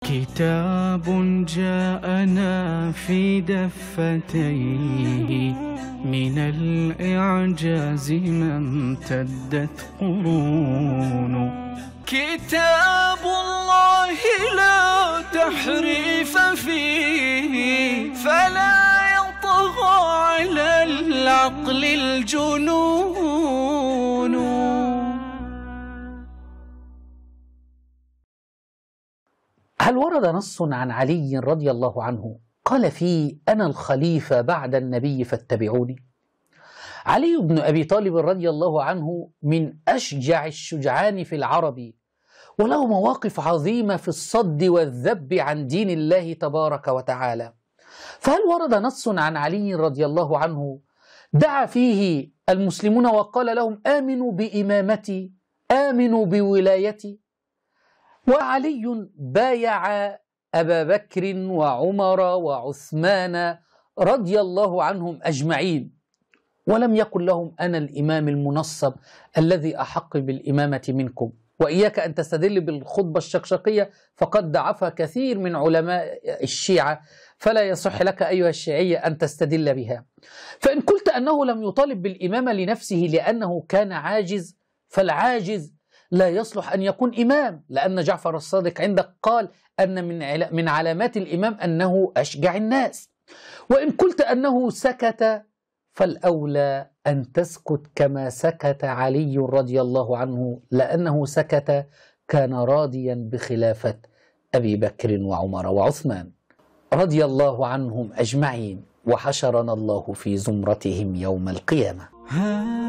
كتاب جاءنا في دفتيه من الإعجاز ما امتدت قرون. كتاب الله لا تحريف فيه فلا يطغى على العقل الجنون. هل ورد نص عن علي رضي الله عنه قال فيه: أنا الخليفة بعد النبي فاتبعوني؟ علي بن أبي طالب رضي الله عنه من أشجع الشجعان في العرب، وله مواقف عظيمة في الصد والذب عن دين الله تبارك وتعالى. فهل ورد نص عن علي رضي الله عنه دعا فيه المسلمون وقال لهم: آمنوا بإمامتي، آمنوا بولايتي؟ وعلي بايع أبا بكر وعمر وعثمان رضي الله عنهم أجمعين، ولم يقل لهم: أنا الإمام المنصب الذي أحق بالإمامة منكم. وإياك أن تستدل بالخطبة الشقشقية فقد ضعفها كثير من علماء الشيعة، فلا يصح لك أيها الشيعية أن تستدل بها. فإن قلت أنه لم يطالب بالإمامة لنفسه لأنه كان عاجز، فالعاجز لا يصلح أن يكون إمام، لأن جعفر الصادق عندك قال أن من علامات الإمام أنه أشجع الناس. وإن قلت أنه سكت، فالأولى أن تسكت كما سكت علي رضي الله عنه، لأنه سكت كان راضيا بخلافة أبي بكر وعمر وعثمان رضي الله عنهم أجمعين، وحشرنا الله في زمرتهم يوم القيامة. ها